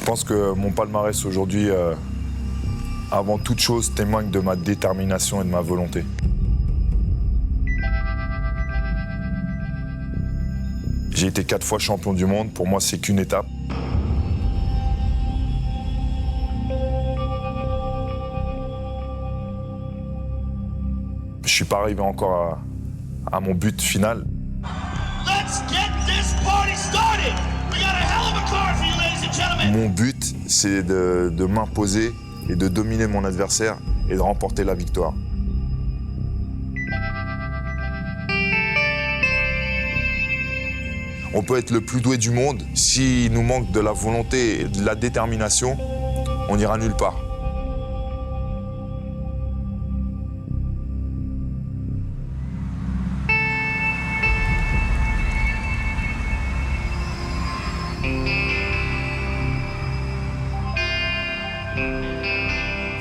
pense que mon palmarès aujourd'hui, avant toute chose, témoigne de ma détermination et de ma volonté. J'ai été 4 fois champion du monde. Pour moi, c'est qu'une étape. Je suis pas arrivé encore à mon but final. Mon but, c'est de m'imposer et de dominer mon adversaire et de remporter la victoire. On peut être le plus doué du monde, s'il nous manque de la volonté et de la détermination, on n'ira nulle part.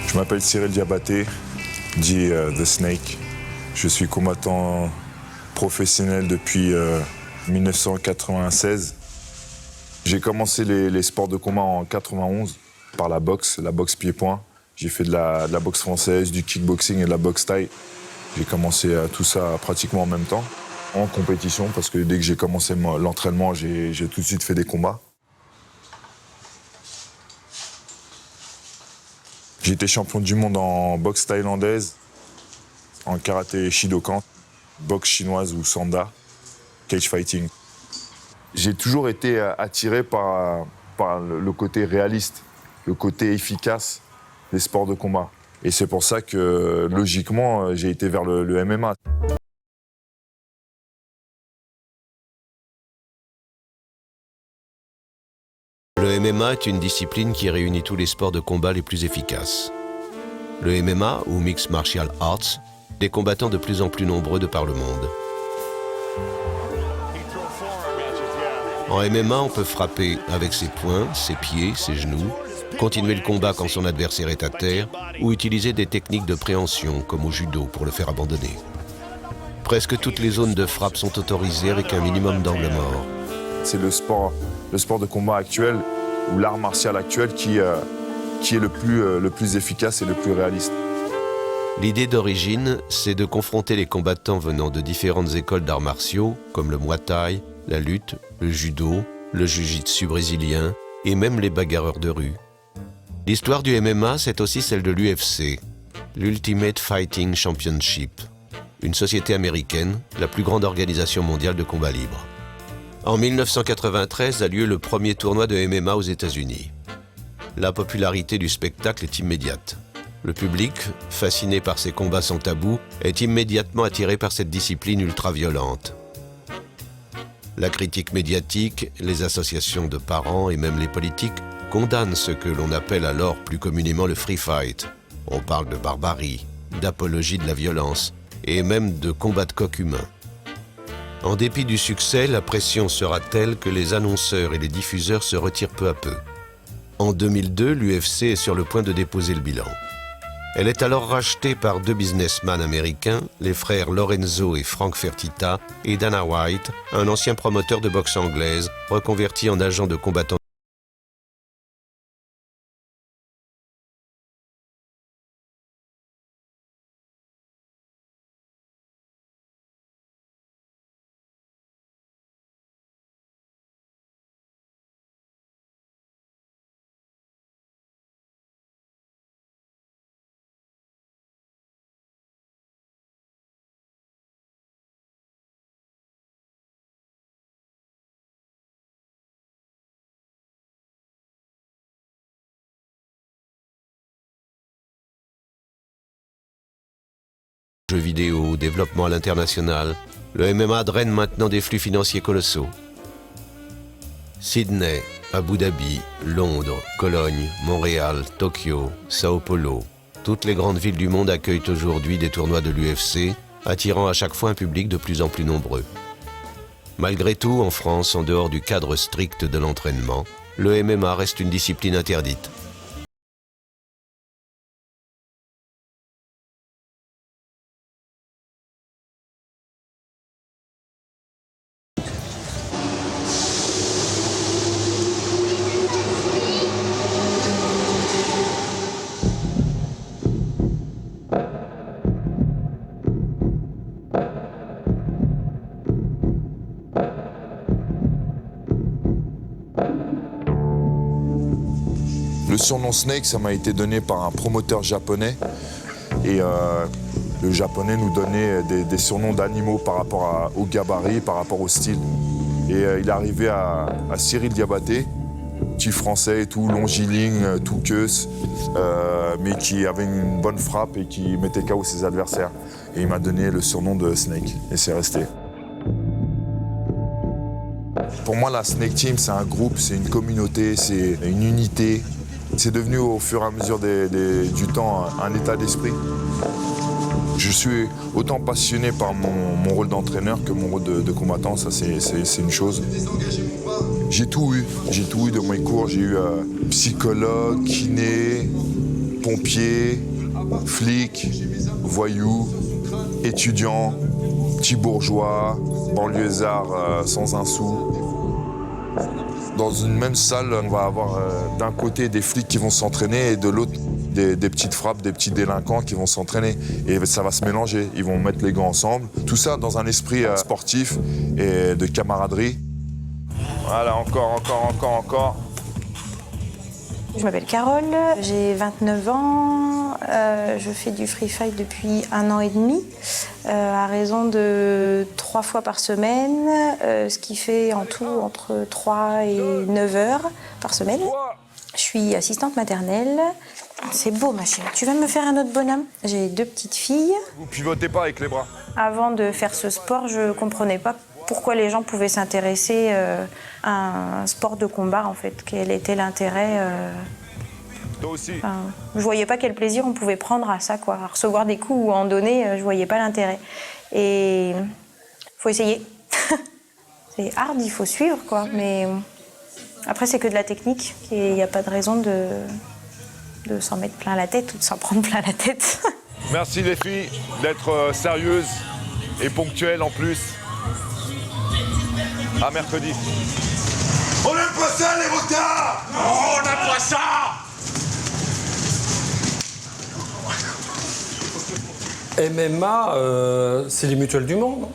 Je m'appelle Cyril Diabaté, dit The Snake. Je suis combattant professionnel depuis 1996. J'ai commencé les sports de combat en 91 par la boxe pied-point. J'ai fait de la boxe française, du kickboxing et de la boxe thaï. J'ai commencé tout ça pratiquement en même temps, en compétition, parce que dès que j'ai commencé l'entraînement, j'ai tout de suite fait des combats. J'ai été champion du monde en boxe thaïlandaise, en karaté Shidokan, boxe chinoise ou Sanda, cage fighting. J'ai toujours été attiré par le côté réaliste, le côté efficace des sports de combat. Et c'est pour ça que, logiquement, j'ai été vers le MMA. Le MMA est une discipline qui réunit tous les sports de combat les plus efficaces. Le MMA, ou Mixed Martial Arts, des combattants de plus en plus nombreux de par le monde. En MMA, on peut frapper avec ses poings, ses pieds, ses genoux, continuer le combat quand son adversaire est à terre, ou utiliser des techniques de préhension, comme au judo, pour le faire abandonner. Presque toutes les zones de frappe sont autorisées avec un minimum d'angle mort. C'est le sport de combat actuel, ou l'art martial actuel, qui est le plus efficace et le plus réaliste. L'idée d'origine, c'est de confronter les combattants venant de différentes écoles d'arts martiaux, comme le Muay Thai, la lutte, le judo, le jiu-jitsu brésilien et même les bagarreurs de rue. L'histoire du MMA, c'est aussi celle de l'UFC, l'Ultimate Fighting Championship, une société américaine, la plus grande organisation mondiale de combat libre. En 1993 a lieu le premier tournoi de MMA aux États-Unis. La popularité du spectacle est immédiate. Le public, fasciné par ces combats sans tabou, est immédiatement attiré par cette discipline ultra-violente. La critique médiatique, les associations de parents et même les politiques condamnent ce que l'on appelle alors plus communément le free fight. On parle de barbarie, d'apologie de la violence et même de combat de coq humain. En dépit du succès, la pression sera telle que les annonceurs et les diffuseurs se retirent peu à peu. En 2002, l'UFC est sur le point de déposer le bilan. Elle est alors rachetée par 2 businessmen américains, les frères Lorenzo et Frank Fertitta, et Dana White, un ancien promoteur de boxe anglaise, reconverti en agent de combattant. Jeux vidéo, développement à l'international, le MMA draine maintenant des flux financiers colossaux. Sydney, Abu Dhabi, Londres, Cologne, Montréal, Tokyo, Sao Paulo, toutes les grandes villes du monde accueillent aujourd'hui des tournois de l'UFC, attirant à chaque fois un public de plus en plus nombreux. Malgré tout, en France, en dehors du cadre strict de l'entraînement, le MMA reste une discipline interdite. surnom Snake, ça m'a été donné par un promoteur japonais. Et le japonais nous donnait des surnoms d'animaux par rapport au gabarit, par rapport au style. Et il est arrivé à Cyril Diabaté, petit français et tout, longiligne, tout queuse, mais qui avait une bonne frappe et qui mettait KO ses adversaires. Et il m'a donné le surnom de Snake, et c'est resté. Pour moi, la Snake Team, c'est un groupe, c'est une communauté, c'est une unité. C'est devenu au fur et à mesure du temps un état d'esprit. Je suis autant passionné par mon rôle d'entraîneur que mon rôle de combattant, ça c'est une chose. J'ai tout eu de mes cours. J'ai eu psychologue, kiné, pompier, flic, voyou, étudiant, petit bourgeois, banlieusard sans un sou. Dans une même salle, on va avoir d'un côté des flics qui vont s'entraîner et de l'autre des petites frappes, des petits délinquants qui vont s'entraîner. Et ça va se mélanger, ils vont mettre les gants ensemble. Tout ça dans un esprit sportif et de camaraderie. Voilà, encore. Je m'appelle Carole, j'ai 29 ans, je fais du free fight depuis 1 an et demi, à raison de 3 fois par semaine, ce qui fait en tout entre 3 et 9 heures par semaine. Je suis assistante maternelle. C'est beau ma chérie, tu vas me faire un autre bonhomme? J'ai 2 petites filles. Vous pivotez pas avec les bras. Avant de faire ce sport, je comprenais pas pourquoi les gens pouvaient s'intéresser à un sport de combat, en fait. Quel était l'intérêt Toi aussi. Je voyais pas quel plaisir on pouvait prendre à ça, quoi. À recevoir des coups ou à en donner, je voyais pas l'intérêt. Et faut essayer. C'est hard, il faut suivre, quoi. Mais après, c'est que de la technique. Il n'y a pas de raison de s'en mettre plein la tête ou de s'en prendre plein la tête. Merci les filles d'être sérieuses et ponctuelles en plus. À mercredi. On n'aime pas ça, les retards! Non, on n'aime pas ça! MMA, c'est les mutuelles du Mans, non?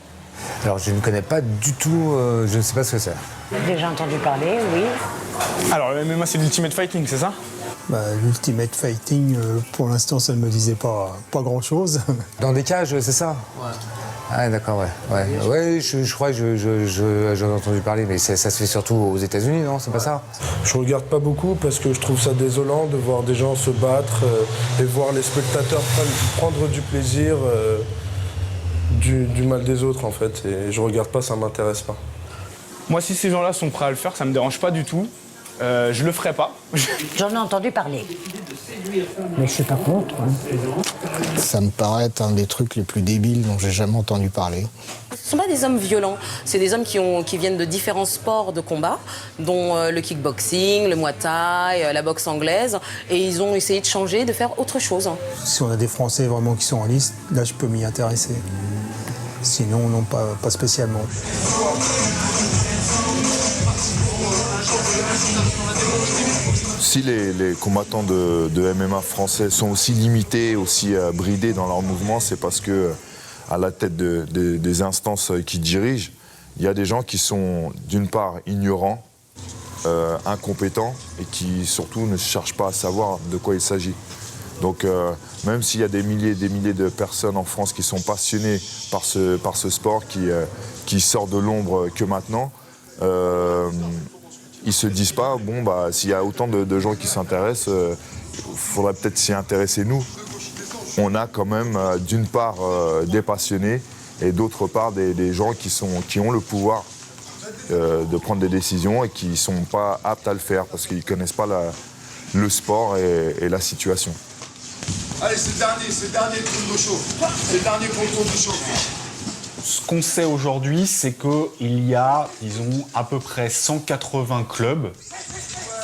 Alors je ne connais pas du tout, je ne sais pas ce que c'est. Déjà entendu parler, oui. Alors le MMA c'est l'Ultimate Fighting, c'est ça? L'Ultimate Fighting, pour l'instant, ça ne me disait pas grand-chose. Dans des cages, c'est ça? Ouais. Ah d'accord, ouais. Ouais, je crois que j'en ai entendu parler, mais ça se fait surtout aux États-Unis, non? C'est pas ça? Je regarde pas beaucoup parce que je trouve ça désolant de voir des gens se battre et voir les spectateurs prendre du plaisir du mal des autres en fait. Et je regarde pas, ça m'intéresse pas. Moi si ces gens-là sont prêts à le faire, ça me dérange pas du tout. Je le ferai pas. J'en ai entendu parler. Mais je suis pas contre. Ça me paraît être un des trucs les plus débiles dont j'ai jamais entendu parler. Ce ne sont pas des hommes violents, c'est des hommes qui viennent de différents sports de combat, dont le kickboxing, le muay thai, la boxe anglaise, et ils ont essayé de changer, de faire autre chose. Si on a des Français vraiment qui sont en liste, là je peux m'y intéresser. Sinon, non, pas spécialement. Si les combattants de MMA français sont aussi limités, aussi bridés dans leurs mouvements, c'est parce que à la tête des instances qui dirigent, il y a des gens qui sont d'une part ignorants, incompétents et qui surtout ne cherchent pas à savoir de quoi il s'agit. Donc même s'il y a des milliers et des milliers de personnes en France qui sont passionnées par ce sport qui sort de l'ombre que maintenant, ils se disent pas, s'il y a autant de gens qui s'intéressent, il faudrait peut-être s'y intéresser nous. On a quand même d'une part des passionnés et d'autre part des gens qui ont le pouvoir de prendre des décisions et qui ne sont pas aptes à le faire parce qu'ils ne connaissent pas le sport et la situation. Allez, c'est le dernier tour de chaud. C'est le dernier contour de chaud. Ce qu'on sait aujourd'hui, c'est qu'il y a, disons, à peu près 180 clubs.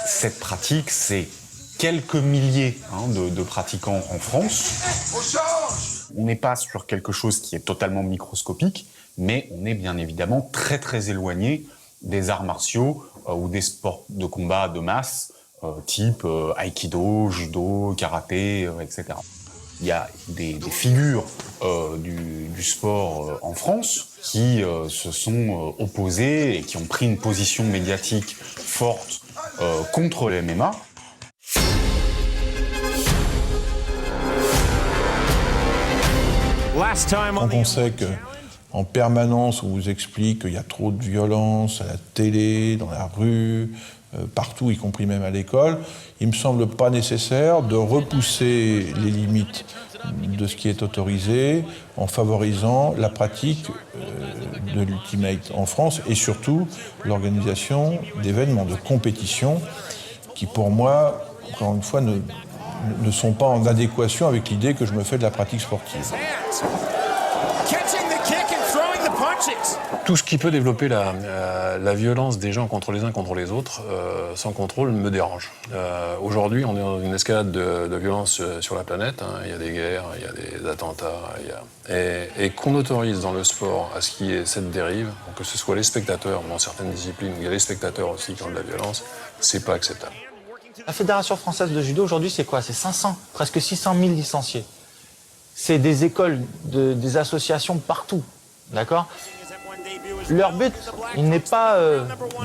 Cette pratique, c'est quelques milliers de pratiquants en France. On n'est pas sur quelque chose qui est totalement microscopique, mais on est bien évidemment très très éloigné des arts martiaux ou des sports de combat de masse, type aïkido, judo, karaté, etc. Il y a des figures du sport en France qui se sont opposées et qui ont pris une position médiatique forte contre le MMA. Quand on sait qu'en permanence, on vous explique qu'il y a trop de violence à la télé, dans la rue, partout, y compris même à l'école, il ne me semble pas nécessaire de repousser les limites de ce qui est autorisé en favorisant la pratique de l'ultimate en France et surtout l'organisation d'événements de compétition qui, pour moi, encore une fois, ne sont pas en adéquation avec l'idée que je me fais de la pratique sportive. Tout ce qui peut développer la violence des gens contre les uns contre les autres, sans contrôle, me dérange. Aujourd'hui, on est dans une escalade de violence sur la planète. Hein. Il y a des guerres, il y a des attentats. Et qu'on autorise dans le sport à ce qu'il y ait cette dérive, que ce soit les spectateurs, dans certaines disciplines, il y a les spectateurs aussi qui ont de la violence, c'est pas acceptable. La Fédération française de judo, aujourd'hui, c'est quoi? C'est 500, presque 600 000 licenciés. C'est des écoles, des associations partout, d'accord? Leur but, il n'est pas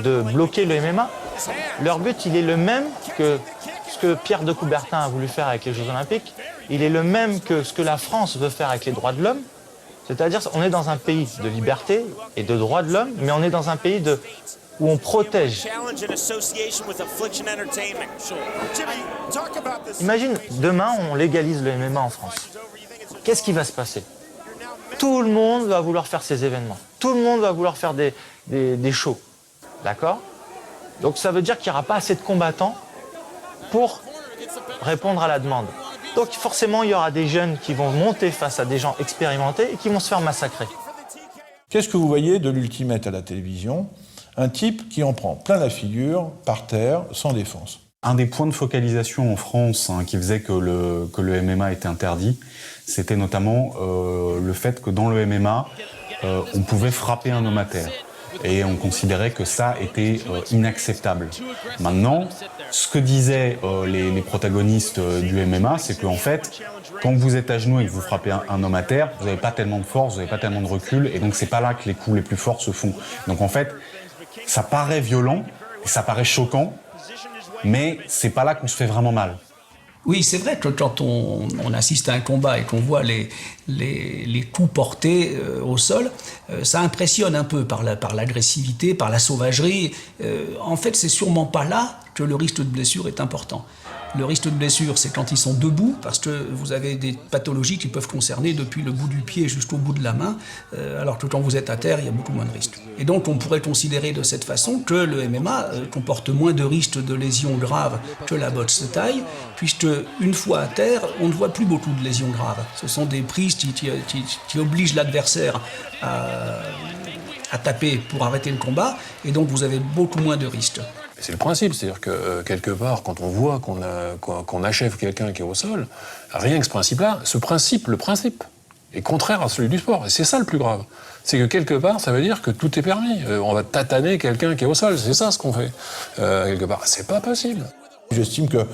de bloquer le MMA. Leur but, il est le même que ce que Pierre de Coubertin a voulu faire avec les Jeux Olympiques. Il est le même que ce que la France veut faire avec les droits de l'homme. C'est-à-dire, on est dans un pays de liberté et de droits de l'homme, mais on est dans un pays où on protège. Imagine, demain, on légalise le MMA en France. Qu'est-ce qui va se passer? Tout le monde va vouloir faire ces événements. Tout le monde va vouloir faire des shows. D'accord? Donc ça veut dire qu'il n'y aura pas assez de combattants pour répondre à la demande. Donc forcément, il y aura des jeunes qui vont monter face à des gens expérimentés et qui vont se faire massacrer. Qu'est-ce que vous voyez de l'ultimate à la télévision? Un type qui en prend plein la figure, par terre, sans défense. Un des points de focalisation en France qui faisait que le MMA était interdit, c'était notamment le fait que dans le MMA, on pouvait frapper un homme à terre. Et on considérait que ça était inacceptable. Maintenant, ce que disaient les protagonistes du MMA, c'est qu'en fait, quand vous êtes à genoux et que vous frappez un homme à terre, vous n'avez pas tellement de force, vous n'avez pas tellement de recul, et donc c'est pas là que les coups les plus forts se font. Donc en fait, ça paraît violent, et ça paraît choquant, mais c'est pas là qu'on se fait vraiment mal. Oui, c'est vrai que quand on assiste à un combat et qu'on voit les coups portés au sol, ça impressionne un peu par l'agressivité, par la sauvagerie. En fait, c'est sûrement pas là que le risque de blessure est important. Le risque de blessure, c'est quand ils sont debout, parce que vous avez des pathologies qui peuvent concerner depuis le bout du pied jusqu'au bout de la main, alors que quand vous êtes à terre, il y a beaucoup moins de risques. Et donc, on pourrait considérer de cette façon que le MMA comporte moins de risques de lésions graves que la boxe de taille, puisque une fois à terre, on ne voit plus beaucoup de lésions graves. Ce sont des prises qui obligent l'adversaire à taper pour arrêter le combat, et donc vous avez beaucoup moins de risques. C'est le principe, c'est-à-dire que quelque part, quand on voit qu'on achève quelqu'un qui est au sol, rien que ce principe-là, le principe est contraire à celui du sport. Et c'est ça le plus grave. C'est que quelque part, ça veut dire que tout est permis. On va tataner quelqu'un qui est au sol, c'est ça ce qu'on fait. Quelque part, c'est pas possible. J'estime que,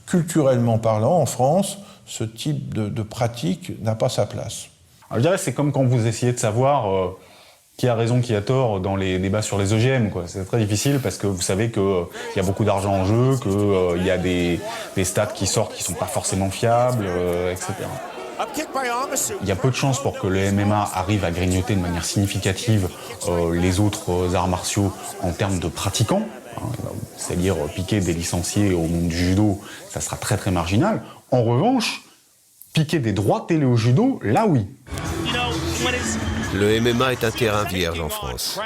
culturellement parlant, en France, ce type de pratique n'a pas sa place. Alors, je dirais c'est comme quand vous essayez de savoir qui a raison, qui a tort dans les débats sur les OGM, quoi. C'est très difficile parce que vous savez qu'il y a beaucoup d'argent en jeu, qu'il y a des stats qui sortent qui ne sont pas forcément fiables, etc. Il y a peu de chances pour que le MMA arrive à grignoter de manière significative les autres arts martiaux en termes de pratiquants, hein, c'est-à-dire piquer des licenciés au monde du judo, ça sera très très marginal. En revanche, piquer des droits télé au judo, là oui. Le MMA est un terrain vierge en France.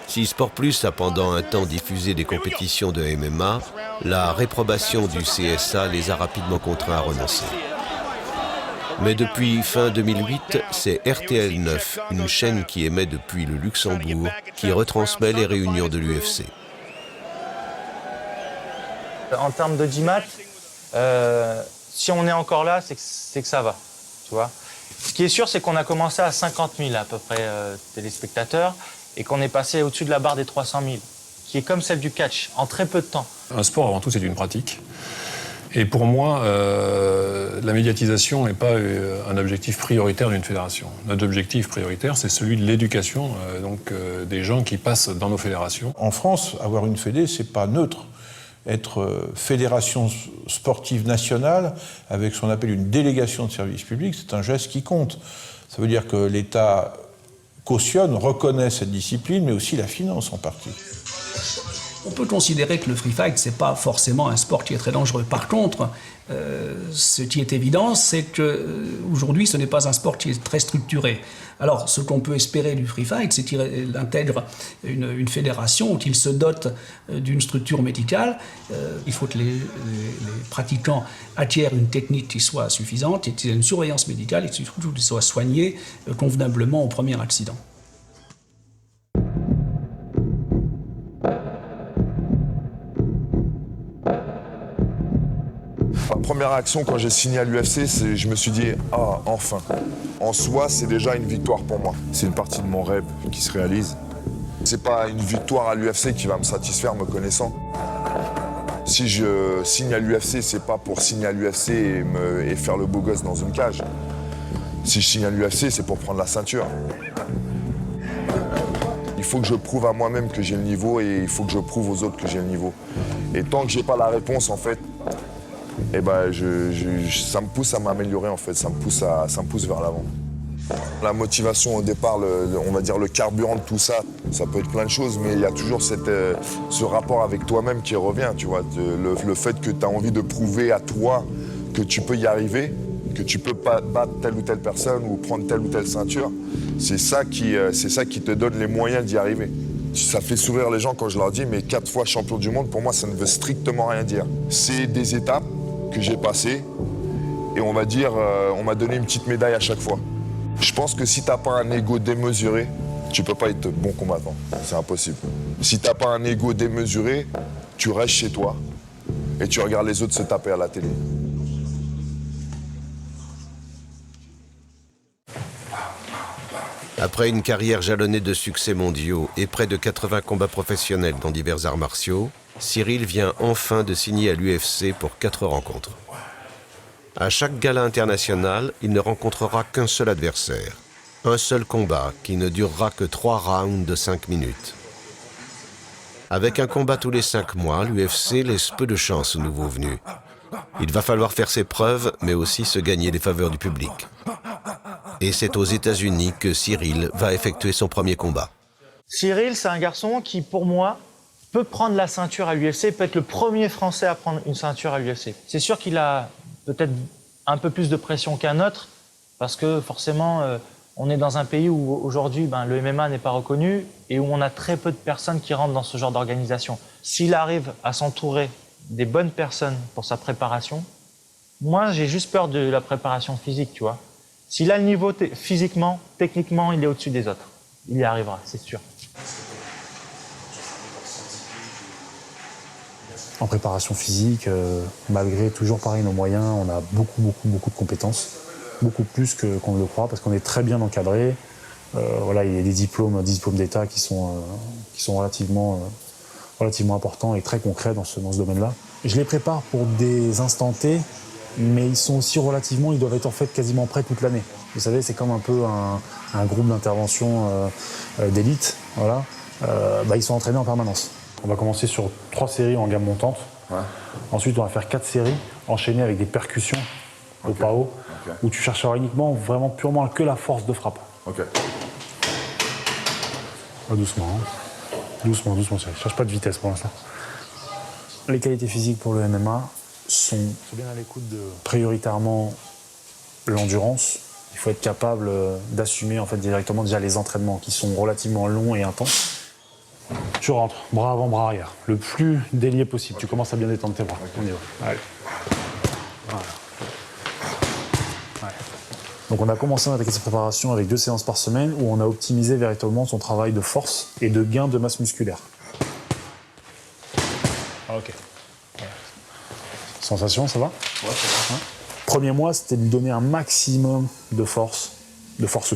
Si Sport Plus a pendant un temps diffusé des compétitions de MMA, la réprobation du CSA les a rapidement contraints à renoncer. Mais depuis fin 2008, c'est RTL 9, une chaîne qui émet depuis le Luxembourg, qui retransmet les réunions de l'UFC. En termes de d'audimat, si on est encore là, c'est que ça va, tu vois. Ce qui est sûr, c'est qu'on a commencé à 50 000 à peu près téléspectateurs et qu'on est passé au-dessus de la barre des 300 000, qui est comme celle du catch, en très peu de temps. Un sport, avant tout, c'est une pratique. Et pour moi, la médiatisation n'est pas un objectif prioritaire d'une fédération. Notre objectif prioritaire, c'est celui de l'éducation des gens qui passent dans nos fédérations. En France, avoir une fédé, c'est pas neutre. être fédération sportive nationale avec ce qu'on appelle une délégation de service public, c'est un geste qui compte. Ça veut dire que l'État cautionne, reconnaît cette discipline, mais aussi la finance en partie. On peut considérer que le free fight, c'est pas forcément un sport qui est très dangereux. Par contre, ce qui est évident, c'est qu'aujourd'hui, ce n'est pas un sport qui est très structuré. Alors, ce qu'on peut espérer du free fight, c'est qu'il intègre une fédération, qu'il se dote d'une structure médicale. Il faut que les pratiquants acquièrent une technique qui soit suffisante, et qu'il y ait une surveillance médicale, et surtout qu'ils soient soignés convenablement au premier accident. Ma première action quand j'ai signé à l'UFC, je me suis dit « Ah, enfin !» En soi, c'est déjà une victoire pour moi. C'est une partie de mon rêve qui se réalise. C'est pas une victoire à l'UFC qui va me satisfaire me connaissant. Si je signe à l'UFC, c'est pas pour signer à l'UFC et faire le beau gosse dans une cage. Si je signe à l'UFC, c'est pour prendre la ceinture. Il faut que je prouve à moi-même que j'ai le niveau et il faut que je prouve aux autres que j'ai le niveau. Et tant que j'ai pas la réponse, en fait, eh ben, ça me pousse à m'améliorer, en fait. Ça me pousse vers l'avant. La motivation au départ, on va dire le carburant de tout ça, ça peut être plein de choses, mais il y a toujours ce rapport avec toi-même qui revient, tu vois. Le fait que tu as envie de prouver à toi que tu peux y arriver, que tu peux pas battre telle ou telle personne ou prendre telle ou telle ceinture, c'est ça qui te donne les moyens d'y arriver. Ça fait sourire les gens quand je leur dis, mais 4 fois champion du monde, pour moi, ça ne veut strictement rien dire. C'est des étapes que j'ai passées et on va dire, on m'a donné une petite médaille à chaque fois. Je pense que si t'as pas un ego démesuré, tu peux pas être bon combattant. C'est impossible. Si t'as pas un ego démesuré, tu restes chez toi et tu regardes les autres se taper à la télé. Après une carrière jalonnée de succès mondiaux et près de 80 combats professionnels dans divers arts martiaux, Cyril vient enfin de signer à l'UFC pour 4 rencontres. À chaque gala international, il ne rencontrera qu'un seul adversaire. Un seul combat qui ne durera que 3 rounds de 5 minutes. Avec un combat tous les 5 mois, l'UFC laisse peu de chance aux nouveaux venus. Il va falloir faire ses preuves, mais aussi se gagner les faveurs du public. Et c'est aux États-Unis que Cyril va effectuer son premier combat. Cyril, c'est un garçon qui, pour moi, peut prendre la ceinture à l'UFC, peut être le premier Français à prendre une ceinture à l'UFC. C'est sûr qu'il a peut-être un peu plus de pression qu'un autre, parce que forcément, on est dans un pays où aujourd'hui, le MMA n'est pas reconnu et où on a très peu de personnes qui rentrent dans ce genre d'organisation. S'il arrive à s'entourer des bonnes personnes pour sa préparation, moi, j'ai juste peur de la préparation physique, tu vois. S'il a le niveau physiquement, techniquement, il est au-dessus des autres. Il y arrivera, c'est sûr. En préparation physique, malgré toujours pareil nos moyens, on a beaucoup de compétences. Beaucoup plus qu'on ne le croit, parce qu'on est très bien encadré. Voilà, il y a des diplômes d'État qui sont relativement importants et très concrets dans ce domaine-là. Je les prépare pour des instants T, mais ils sont aussi ils doivent être en fait quasiment prêts toute l'année. Vous savez, c'est comme un peu un groupe d'intervention d'élite. Voilà. Ils sont entraînés en permanence. On va commencer sur 3 séries en gamme montante. Ouais. Ensuite, on va faire 4 séries enchaînées avec des percussions au PAO, où tu chercheras uniquement, vraiment purement que la force de frappe. Ok. Doucement, hein. Doucement, je cherche pas de vitesse pour l'instant. Les qualités physiques pour le MMA sont bien à l'écoute de prioritairement l'endurance. Il faut être capable d'assumer en fait directement déjà les entraînements qui sont relativement longs et intenses. Tu rentres, bras avant, bras arrière, le plus délié possible. Tu commences à bien détendre tes bras. On y va. Allez. Voilà. Ouais. Donc on a commencé à attaquer cette préparation avec 2 séances par semaine où on a optimisé véritablement son travail de force et de gain de masse musculaire. Ok. Sensation, ça va? Ouais, ça va. Ouais. Premier mois, c'était de lui donner un maximum de force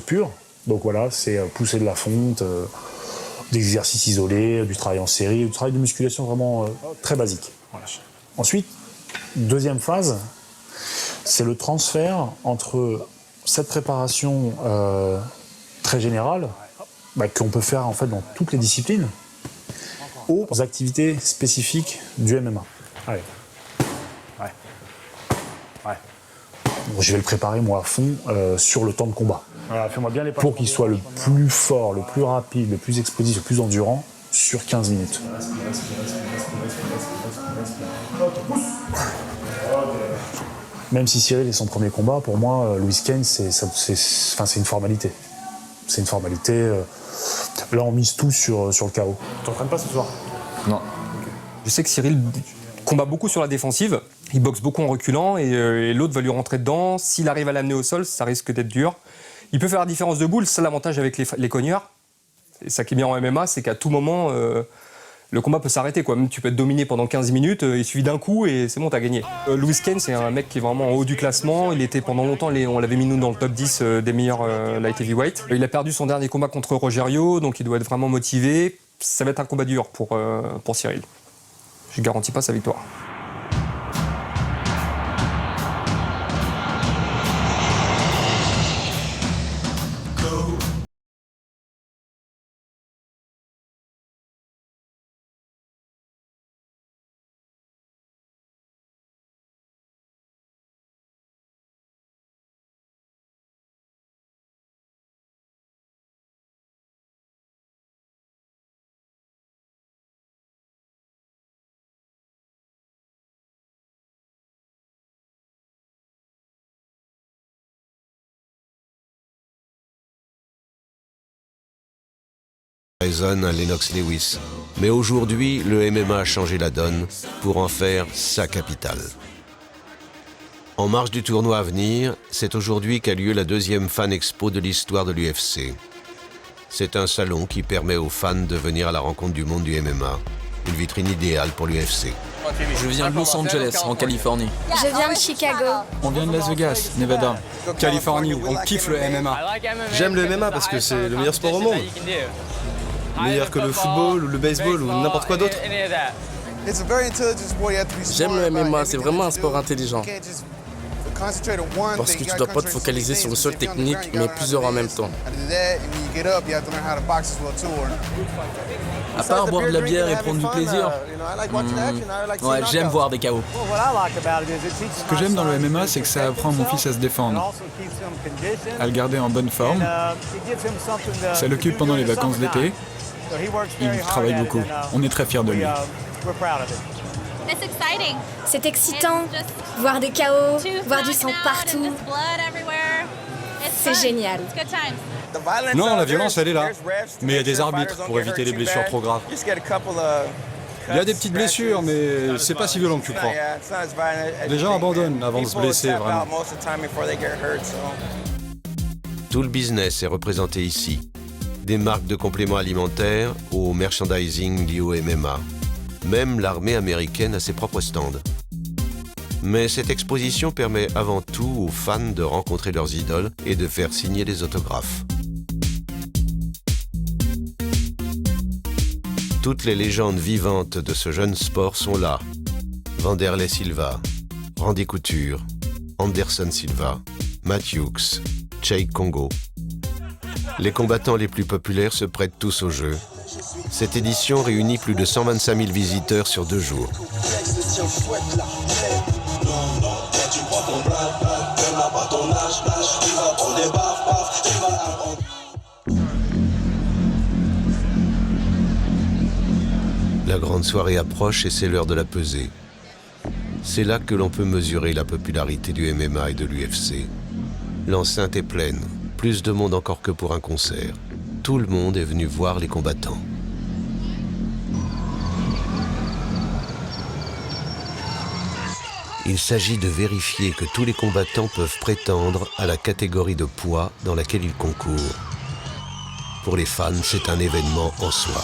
pure. Donc voilà, c'est pousser de la fonte, des exercices isolés, du travail en série, du travail de musculation vraiment très basique. Voilà. Ensuite, deuxième phase, c'est le transfert entre cette préparation très générale, qu'on peut faire en fait dans toutes les disciplines, aux activités spécifiques du MMA. Allez. Ouais. Ouais. Bon, je vais le préparer, moi, à fond, sur le temps de combat. Voilà, fais-moi bien les pas. Pour qu'il soit le plus fort, le plus rapide, le plus explosif, le plus endurant, sur 15 minutes. Même si Cyril est son premier combat, pour moi, Louis Kane, c'est une formalité. C'est une formalité. Là, on mise tout sur le chaos. Tu t'entraînes pas ce soir? Non. Je sais que Cyril combat beaucoup sur la défensive. Il boxe beaucoup en reculant et l'autre va lui rentrer dedans. S'il arrive à l'amener au sol, ça risque d'être dur. Il peut faire la différence de boule. C'est l'avantage avec les cogneurs. Et ça qui est bien en MMA, c'est qu'à tout moment, le combat peut s'arrêter, quoi. Même tu peux être dominé pendant 15 minutes, il suffit d'un coup et c'est bon, t'as gagné. Louis Kane, c'est un mec qui est vraiment en haut du classement. Il était pendant longtemps, on l'avait mis nous dans le top 10 des meilleurs light heavyweight. Il a perdu son dernier combat contre Rogerio, donc il doit être vraiment motivé. Ça va être un combat dur pour Cyril. Je ne garantis pas sa victoire. Résonne à Lennox Lewis. Mais aujourd'hui, le MMA a changé la donne pour en faire sa capitale. En marge du tournoi à venir, c'est aujourd'hui qu'a lieu la deuxième Fan Expo de l'histoire de l'UFC. C'est un salon qui permet aux fans de venir à la rencontre du monde du MMA. Une vitrine idéale pour l'UFC. Je viens de Los Angeles, en Californie. Je viens de Chicago. On vient de Las Vegas, Nevada. Californie, on kiffe le MMA. J'aime le MMA parce que c'est le meilleur sport au monde. Meilleur que le football ou le baseball ou n'importe quoi d'autre. J'aime le MMA, c'est vraiment un sport intelligent. Parce que tu dois pas te focaliser sur une seule technique, mais plusieurs en même temps. À part boire de la bière et prendre du plaisir, ouais, j'aime voir des KO. Ce que j'aime dans le MMA, c'est que ça apprend à mon fils à se défendre, à le garder en bonne forme. Ça l'occupe pendant les vacances d'été. Il travaille beaucoup. On est très fiers de lui. C'est excitant, voir des chaos, voir du sang partout. C'est génial. Non, la violence, elle est là. Mais il y a des arbitres pour éviter les blessures trop graves. Il y a des petites blessures, mais c'est pas si violent que tu crois. Les gens abandonnent avant de se blesser, vraiment. Tout le business est représenté ici. Des marques de compléments alimentaires au merchandising lié au MMA. Même l'armée américaine a ses propres stands. Mais cette exposition permet avant tout aux fans de rencontrer leurs idoles et de faire signer des autographes. Toutes les légendes vivantes de ce jeune sport sont là. Vanderlei Silva, Randy Couture, Anderson Silva, Matt Hughes, Jake Congo. Les combattants les plus populaires se prêtent tous au jeu. Cette édition réunit plus de 125 000 visiteurs sur 2 jours. La grande soirée approche et c'est l'heure de la pesée. C'est là que l'on peut mesurer la popularité du MMA et de l'UFC. L'enceinte est pleine, plus de monde encore que pour un concert. Tout le monde est venu voir les combattants. Il s'agit de vérifier que tous les combattants peuvent prétendre à la catégorie de poids dans laquelle ils concourent. Pour les fans, c'est un événement en soi.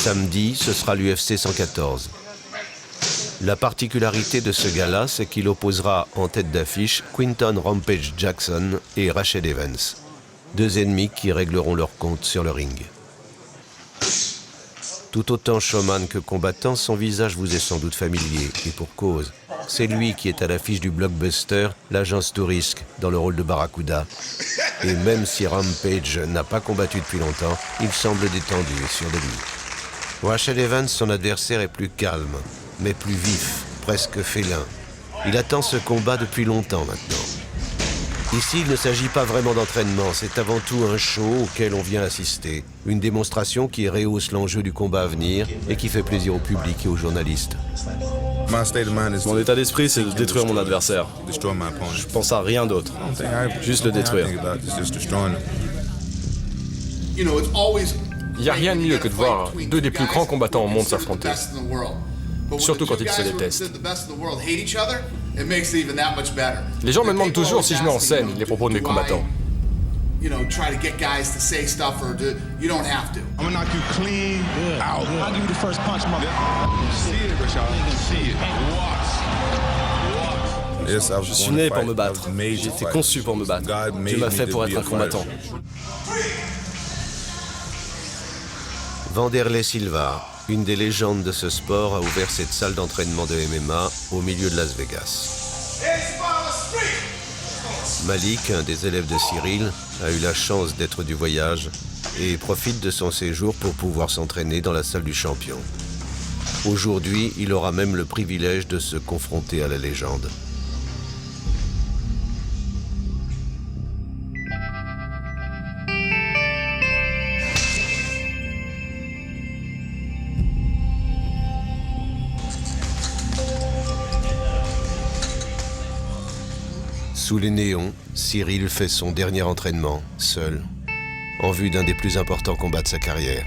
Samedi, ce sera l'UFC 114. La particularité de ce gala, c'est qu'il opposera en tête d'affiche Quinton Rampage Jackson et Rashad Evans, 2 ennemis qui régleront leur compte sur le ring. Tout autant showman que combattant, son visage vous est sans doute familier, et pour cause. C'est lui qui est à l'affiche du blockbuster L'Agence Touriste dans le rôle de Barracuda. Et même si Rampage n'a pas combattu depuis longtemps, il semble détendu et sûr de lui. Rashad Evans, son adversaire, est plus calme, mais plus vif, presque félin. Il attend ce combat depuis longtemps maintenant. Ici, il ne s'agit pas vraiment d'entraînement, c'est avant tout un show auquel on vient assister. Une démonstration qui rehausse l'enjeu du combat à venir et qui fait plaisir au public et aux journalistes. Mon état d'esprit, c'est de détruire mon adversaire. Je pense à rien d'autre, juste le détruire. Il n'y a rien de mieux que de voir 2 des plus grands combattants au monde s'affronter. Surtout quand ils se détestent. Les gens me demandent toujours si je mets en scène les propos de mes combattants. Je suis né pour me battre. J'ai été conçu pour me battre. Dieu m'a fait pour être un combattant. Vanderlei Silva, une des légendes de ce sport, a ouvert cette salle d'entraînement de MMA au milieu de Las Vegas. Malik, un des élèves de Cyril, a eu la chance d'être du voyage et profite de son séjour pour pouvoir s'entraîner dans la salle du champion. Aujourd'hui, il aura même le privilège de se confronter à la légende. Sous les néons, Cyril fait son dernier entraînement, seul, en vue d'un des plus importants combats de sa carrière.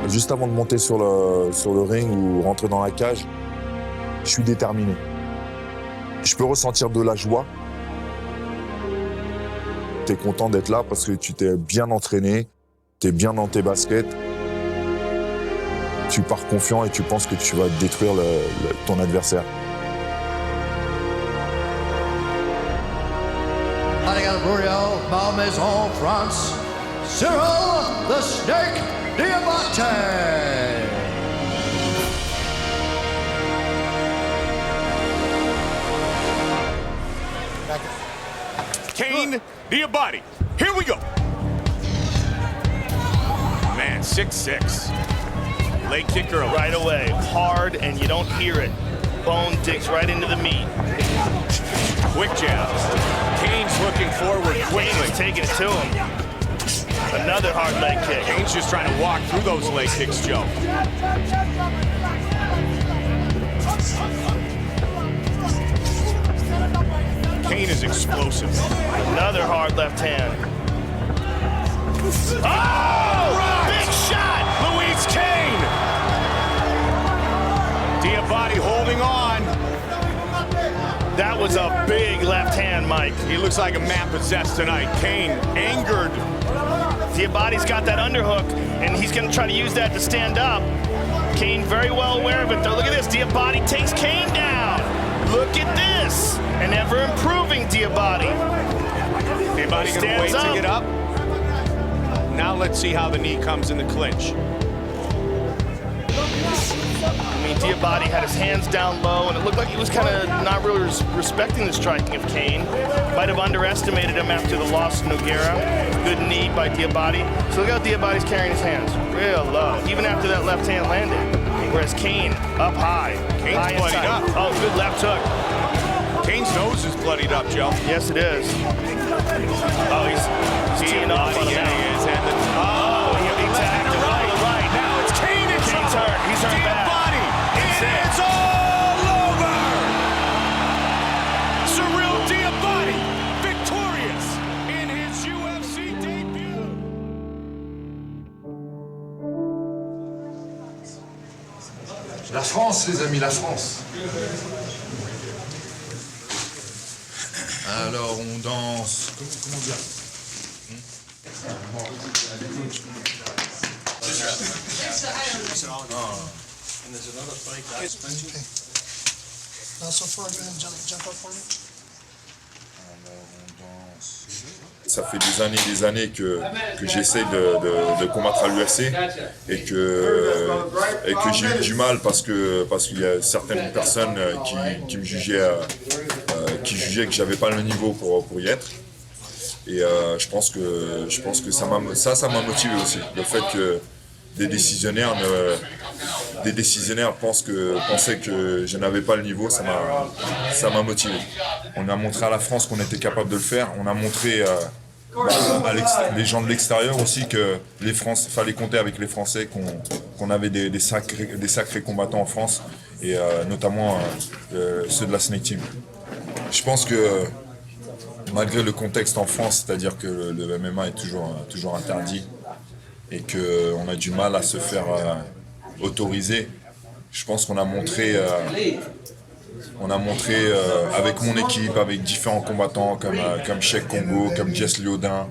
Juste avant de monter sur le ring ou rentrer dans la cage, je suis déterminé. Je peux ressentir de la joie. Tu es content d'être là parce que tu t'es bien entraîné, tu es bien dans tes baskets. Tu pars confiant et tu penses que tu vas détruire ton adversaire. Malmaison, France, Cyril the Snake Diamante. Cain Diabate. Here we go. 6'6". Leg kicker right away, hard, and you don't hear it. Bone digs right into the meat. Quick jab. Kane's looking forward quickly. Kane's taking it to him. Another hard leg kick. Kane's just trying to walk through those leg kicks, Joe. Kane is explosive. Another hard left hand. Oh! Big shot! Louise Kane! Diabate holding on. That was a big left hand, Mike. He looks like a man possessed tonight. Kane angered. Diabate's got that underhook, and he's going to try to use that to stand up. Kane very well aware of it, though. Look at this. Diabate takes Kane down. Look at this. An ever-improving Diabate. Diabate going to wait to get up. Now let's see how the knee comes in the clinch. I mean, Diabate had his hands down low, and it looked like he was kind of not really respecting the striking of Kane. Might have underestimated him after the loss to Nogueira. Good knee by Diabate. So look how Diabate's carrying his hands. Real low, even after that left hand landed. Whereas Kane, up high. Kane's bloodied up. Oh, good left hook. Kane's nose is bloodied up, Joe. Yes, it is. Oh, he's teeing off on him. Yeah, he is. And he attacked the right. Now it's Kane and Kane's hurt. He's hurt bad. It's all over! Cyril Diabate, victorious in his UFC debut. La France, les amis, la France. Alors, on danse. Comment dire? Ça fait des années que j'essaie de combattre à l'UFC et que j'ai eu du mal parce qu'il y a certaines personnes qui me jugeaient que j'avais pas le niveau pour y être. Et je pense que ça m'a motivé aussi. Le fait que des décisionnaires pensaient que je n'avais pas le niveau, ça m'a motivé. On a montré à la France qu'on était capable de le faire. On a montré à les gens de l'extérieur aussi que fallait compter avec les Français, qu'on avait des sacrés combattants en France, et notamment ceux de la Snake Team. Je pense que malgré le contexte en France, c'est-à-dire que le MMA est toujours interdit et qu'on a du mal à se faire autoriser, je pense qu'on a montré avec mon équipe, avec différents combattants comme Cheikh Kongo, comme Jess Liodin,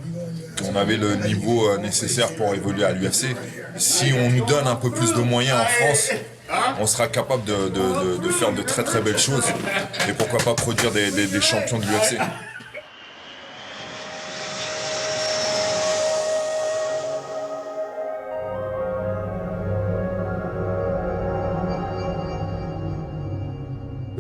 qu'on avait le niveau nécessaire pour évoluer à l'UFC. Si on nous donne un peu plus de moyens en France, on sera capable de faire de très très belles choses, et pourquoi pas produire des champions de l'UFC.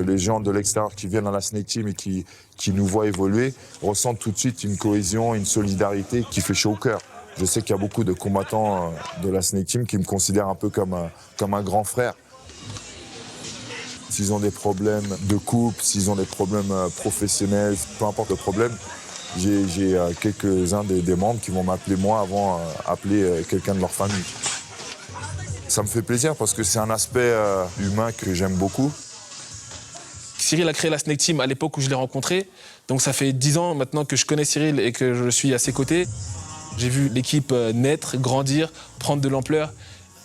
Les gens de l'extérieur qui viennent dans la Snake Team et qui nous voient évoluer ressentent tout de suite une cohésion, une solidarité qui fait chaud au cœur. Je sais qu'il y a beaucoup de combattants de la Snake Team qui me considèrent un peu comme un grand frère. S'ils ont des problèmes de couple, s'ils ont des problèmes professionnels, peu importe le problème, j'ai quelques-uns des membres qui vont m'appeler moi avant d'appeler quelqu'un de leur famille. Ça me fait plaisir parce que c'est un aspect humain que j'aime beaucoup. Cyril a créé la Snake Team à l'époque où je l'ai rencontré. Donc ça fait 10 ans maintenant que je connais Cyril et que je suis à ses côtés. J'ai vu l'équipe naître, grandir, prendre de l'ampleur.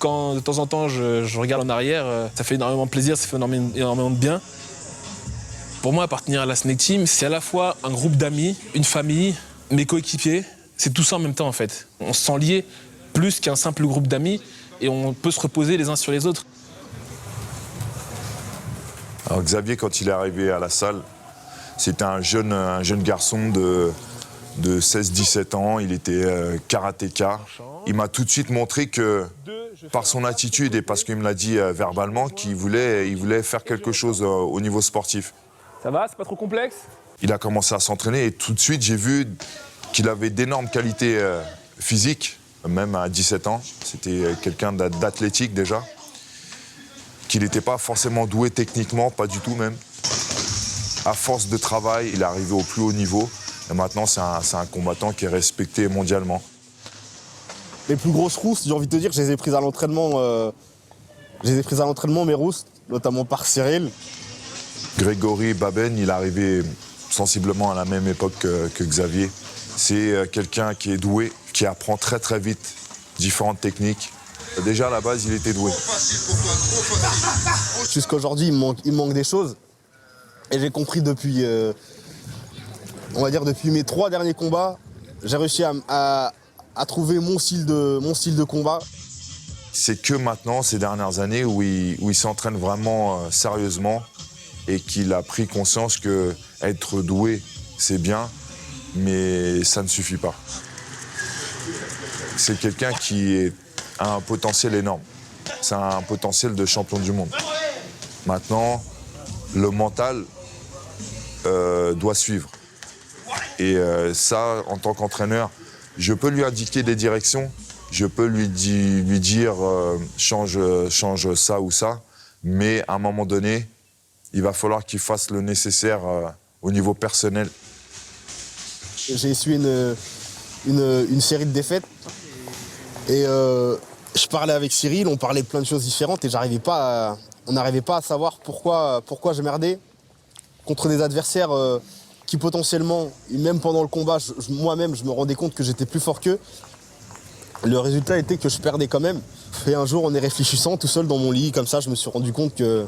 Quand de temps en temps je regarde en arrière, ça fait énormément plaisir, ça fait énormément de bien. Pour moi, appartenir à la Snake Team, c'est à la fois un groupe d'amis, une famille, mes coéquipiers. C'est tout ça en même temps en fait. On se sent liés plus qu'un simple groupe d'amis et on peut se reposer les uns sur les autres. Alors Xavier, quand il est arrivé à la salle, c'était un jeune garçon de 16-17 ans. Il était karatéka. Il m'a tout de suite montré que, par son attitude et parce qu'il me l'a dit verbalement, qu'il voulait faire quelque chose au niveau sportif. Ça va, c'est pas trop complexe? Il a commencé à s'entraîner et tout de suite, j'ai vu qu'il avait d'énormes qualités physiques, même à 17 ans. C'était quelqu'un d'athlétique déjà, qu'il n'était pas forcément doué techniquement, pas du tout même. À force de travail, il est arrivé au plus haut niveau. Et maintenant, c'est un combattant qui est respecté mondialement. Les plus grosses roustes, j'ai envie de te dire, je les ai prises à l'entraînement. Mes roustes, notamment par Cyril. Grégory Baben, il est arrivé sensiblement à la même époque que Xavier. C'est quelqu'un qui est doué, qui apprend très très vite différentes techniques. Déjà à la base, il était doué. Jusqu'à aujourd'hui, il manque des choses. Et j'ai compris depuis, depuis mes 3 derniers combats, j'ai réussi à trouver mon style de combat. C'est que maintenant, ces dernières années, où il s'entraîne vraiment sérieusement et qu'il a pris conscience que être doué, c'est bien, mais ça ne suffit pas. C'est quelqu'un qui a un potentiel énorme. C'est un potentiel de champion du monde. Maintenant, le mental doit suivre. Et ça, en tant qu'entraîneur, je peux lui indiquer des directions, je peux lui dire change ça ou ça, mais à un moment donné, il va falloir qu'il fasse le nécessaire au niveau personnel. J'ai essuyé une série de défaites et je parlais avec Cyril, on parlait de plein de choses différentes et on n'arrivait pas à savoir pourquoi je merdais contre des adversaires qui potentiellement, même pendant le combat, moi-même, je me rendais compte que j'étais plus fort qu'eux. Le résultat était que je perdais quand même. Et un jour, en y réfléchissant, tout seul dans mon lit, comme ça, je me suis rendu compte que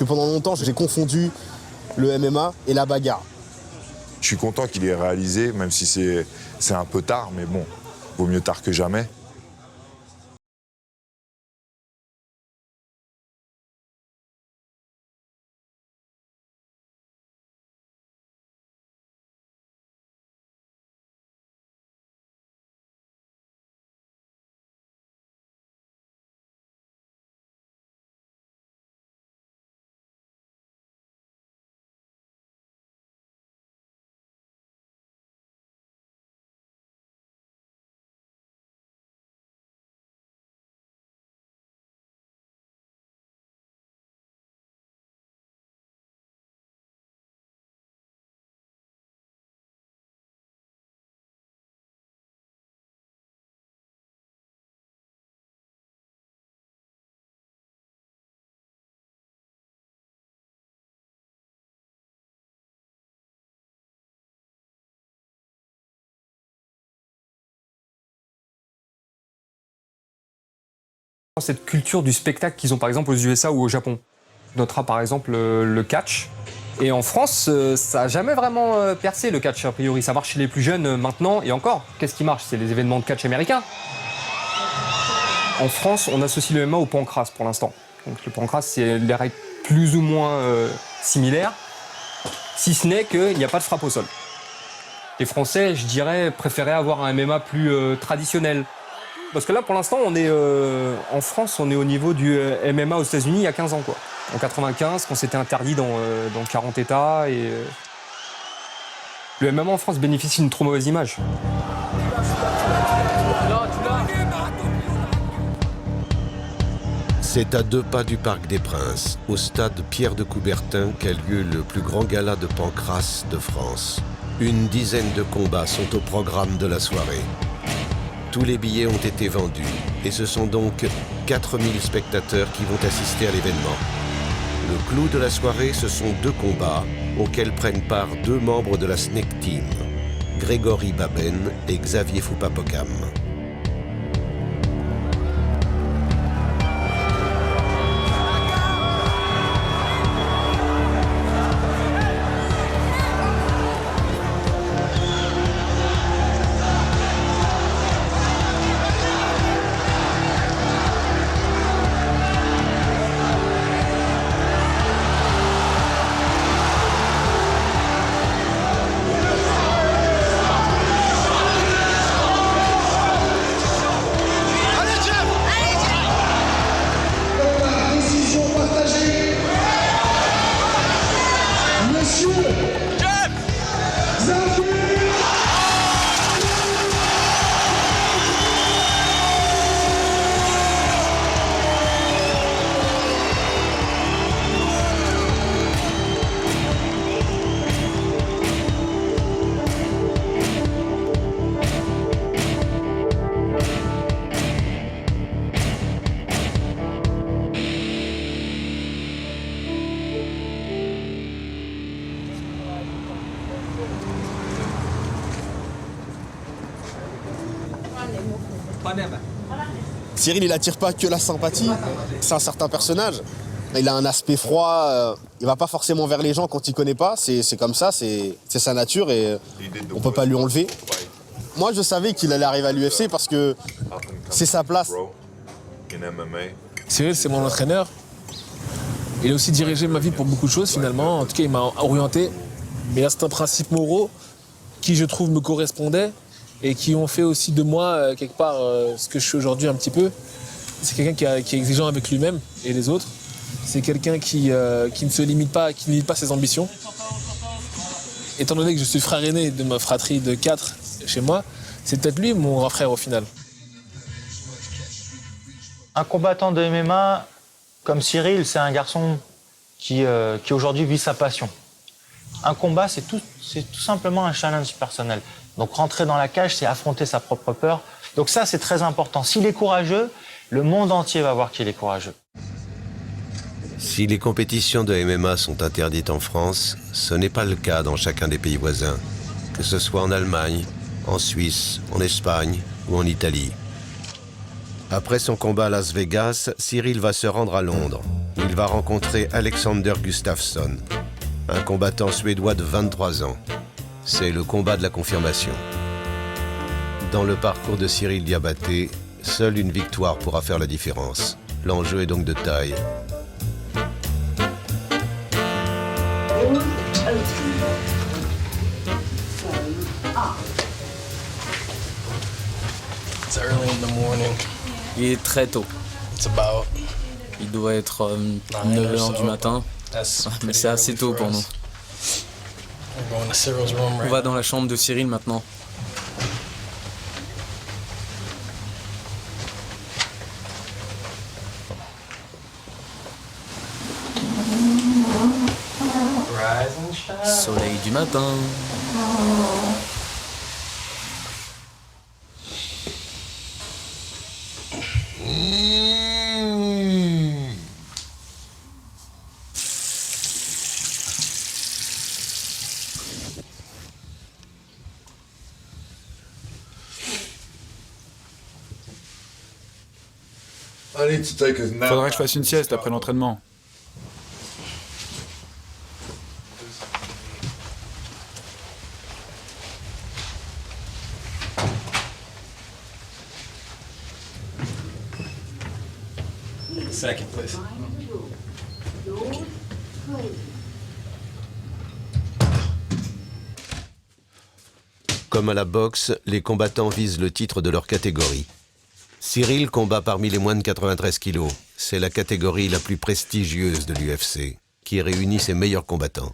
pendant longtemps, j'ai confondu le MMA et la bagarre. Je suis content qu'il ait réalisé, même si c'est un peu tard, mais bon, vaut mieux tard que jamais. Cette culture du spectacle qu'ils ont par exemple aux USA ou au Japon. On notera par exemple le catch. Et en France, ça n'a jamais vraiment percé le catch a priori. Ça marche chez les plus jeunes maintenant et encore. Qu'est-ce qui marche? C'est les événements de catch américains. En France, on associe le MMA au pancrace pour l'instant. Donc le pancrace, c'est des règles plus ou moins similaires, si ce n'est qu'il n'y a pas de frappe au sol. Les Français, je dirais, préféraient avoir un MMA plus traditionnel. Parce que là, pour l'instant, en France, on est au niveau du MMA aux États-Unis il y a 15 ans, quoi. En 95, quand c'était interdit dans 40 États. Et le MMA en France bénéficie d'une trop mauvaise image. C'est à 2 pas du Parc des Princes, au stade Pierre de Coubertin, qu'a lieu le plus grand gala de pancrace de France. Une dizaine de combats sont au programme de la soirée. Tous les billets ont été vendus et ce sont donc 4000 spectateurs qui vont assister à l'événement. Le clou de la soirée, ce sont 2 combats auxquels prennent part 2 membres de la Snake Team, Grégory Baben et Xavier Foupapokam. Cyril, il attire pas que la sympathie. C'est un certain personnage. Il a un aspect froid. Il va pas forcément vers les gens quand il connaît pas. C'est comme ça, c'est sa nature et on peut pas lui enlever. Moi, je savais qu'il allait arriver à l'UFC parce que c'est sa place. Cyril, c'est mon entraîneur. Il a aussi dirigé ma vie pour beaucoup de choses finalement. En tout cas, il m'a orienté. Mais il y a certains principes moraux qui, je trouve, me correspondaient et qui ont fait aussi de moi, quelque part, ce que je suis aujourd'hui un petit peu. C'est quelqu'un qui est exigeant avec lui-même et les autres. C'est quelqu'un qui ne se limite pas, qui ne limite pas ses ambitions. Étant donné que je suis frère aîné de ma fratrie de 4 chez moi, c'est peut-être lui mon grand frère au final. Un combattant de MMA comme Cyril, c'est un garçon qui aujourd'hui vit sa passion. Un combat, c'est tout simplement un challenge personnel. Donc rentrer dans la cage, c'est affronter sa propre peur. Donc ça, c'est très important. S'il est courageux, le monde entier va voir qu'il est courageux. Si les compétitions de MMA sont interdites en France, ce n'est pas le cas dans chacun des pays voisins, que ce soit en Allemagne, en Suisse, en Espagne ou en Italie. Après son combat à Las Vegas, Cyril va se rendre à Londres. Il va rencontrer Alexander Gustafsson, un combattant suédois de 23 ans. C'est le combat de la confirmation. Dans le parcours de Cyril Diabaté, seule une victoire pourra faire la différence. L'enjeu est donc de taille. It's early in the morning. Il est très tôt. Il doit être 9h du matin. Mais c'est assez tôt pour nous. On va dans la chambre de Cyril maintenant. Soleil du matin. Faudrait que je fasse une sieste après l'entraînement. Second, please. Comme à la boxe, les combattants visent le titre de leur catégorie. Cyril combat parmi les moins de 93 kilos. C'est la catégorie la plus prestigieuse de l'UFC, qui réunit ses meilleurs combattants.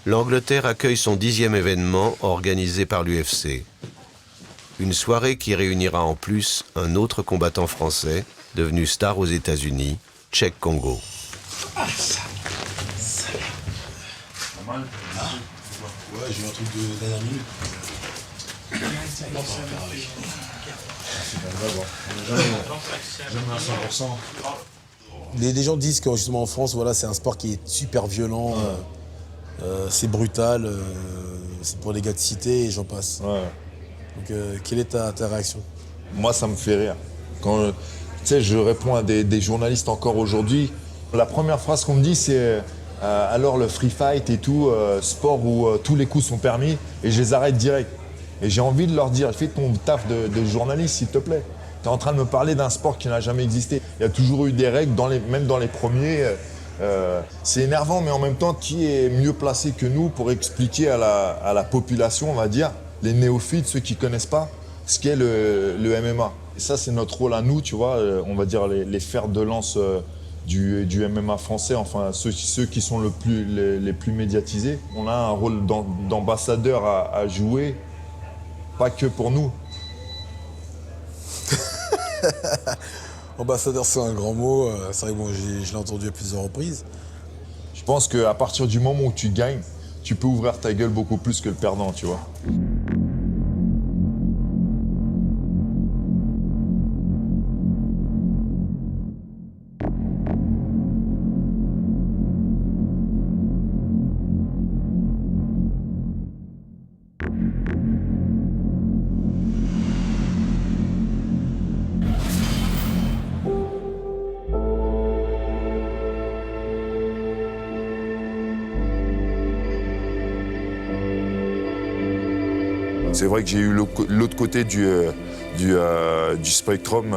L'Angleterre accueille son 10e événement organisé par l'UFC. Une soirée qui réunira en plus un autre combattant français, devenu star aux États-Unis, Cheick Kongo. Ah, ça. Pas mal. Ah. Ouais, j'ai eu un truc de dernière minute. On jamais à 100%. Les gens disent que justement en France, voilà, c'est un sport qui est super violent, c'est brutal, c'est pour les gars de cité et j'en passe. Ouais. Donc quelle est ta réaction? Moi, ça me fait rire. Quand tu sais, je réponds à des journalistes encore aujourd'hui, la première phrase qu'on me dit, c'est alors le free fight et tout, sport où tous les coups sont permis, et je les arrête direct. Et j'ai envie de leur dire, fais ton taf de journaliste, s'il te plaît. Tu es en train de me parler d'un sport qui n'a jamais existé. Il y a toujours eu des règles, même dans les premiers. C'est énervant, mais en même temps, qui est mieux placé que nous pour expliquer à la population, on va dire, les néophytes, ceux qui ne connaissent pas, ce qu'est le MMA. Et ça, c'est notre rôle à nous, tu vois, on va dire les fers de lance du MMA français, enfin ceux qui sont les plus médiatisés. On a un rôle d'ambassadeur à jouer, pas que pour nous. Ambassadeur, c'est un grand mot. C'est vrai que bon, je l'ai entendu à plusieurs reprises. Je pense qu'à partir du moment où tu gagnes, tu peux ouvrir ta gueule beaucoup plus que le perdant, tu vois. C'est vrai que j'ai eu l'autre côté du spectrum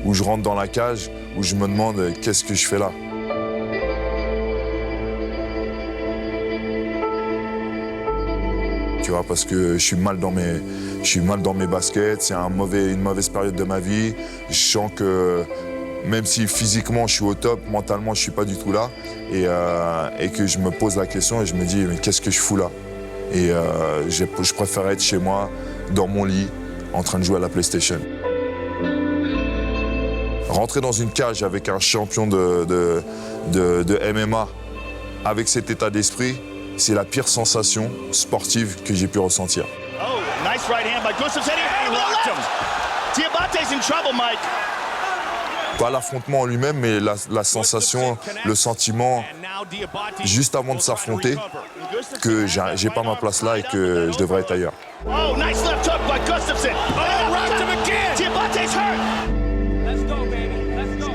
où je rentre dans la cage, où je me demande qu'est-ce que je fais là. Tu vois, parce que je suis mal dans mes baskets, c'est une mauvaise période de ma vie. Je sens que même si physiquement je suis au top, mentalement je suis pas du tout là. Et que je me pose la question et je me dis mais qu'est-ce que je fous là? Et je préfère être chez moi, dans mon lit, en train de jouer à la PlayStation. Rentrer dans une cage avec un champion de MMA, avec cet état d'esprit, c'est la pire sensation sportive que j'ai pu ressentir. Oh, nice right hand by Gustafsson. He locked him. Diabate's in trouble, Mike. Pas l'affrontement en lui-même, mais la sensation, le sentiment, juste avant de s'affronter, que j'ai pas ma place là et que je devrais être ailleurs. Oh, nice left hook by Gustafsson. Oh, rocked him again. Diabate's hurt. Let's go, baby. Let's go.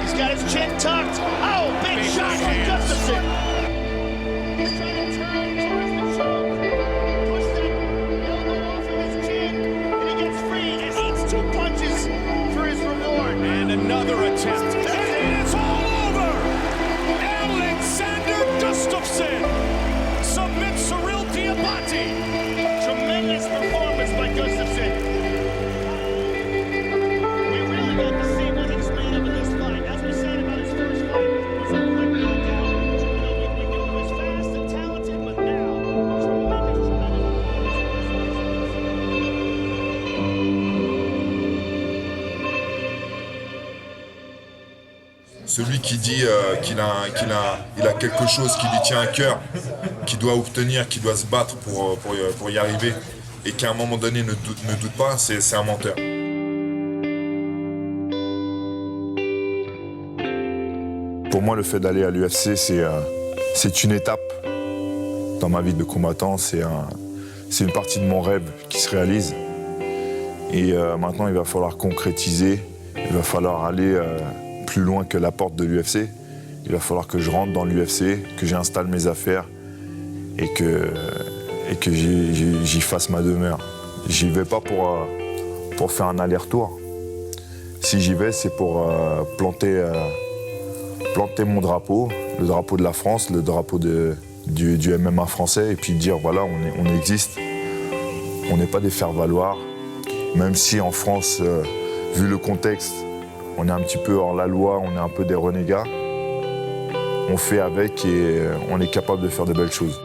He's got his chin tucked. Oh, big shot from Gustafsson. He's trying to turn towards the choke. Push that elbow off of his chin, and he gets free and eats 2 punches for his reward. And another attempt. And it's all over. Alexander Gustafsson submits Cyril Diabate. Tremendous performance by Gustafsson. We really got to see what he's made of in this fight. As we said about his first fight, it was a quick knockout. We knew he was fast and talented, but now, Celui qui dit qu'il a quelque chose qui lui tient à cœur, qu'il doit obtenir, qu'il doit se battre pour y arriver, et qu'à un moment donné ne doute pas, c'est un menteur. Pour moi, le fait d'aller à l'UFC, c'est une étape dans ma vie de combattant. C'est une partie de mon rêve qui se réalise. Et maintenant, il va falloir concrétiser. Il va falloir aller plus loin que la porte de l'UFC. Il va falloir que je rentre dans l'UFC, que j'installe mes affaires et que j'y fasse ma demeure. J'y vais pas pour faire un aller-retour. Si j'y vais, c'est pour planter mon drapeau, le drapeau de la France, le drapeau du MMA français, et puis dire voilà, on existe. On n'est pas des faire-valoir, même si en France, vu le contexte, on est un petit peu hors la loi, on est un peu des renégats. On fait avec et on est capable de faire de belles choses.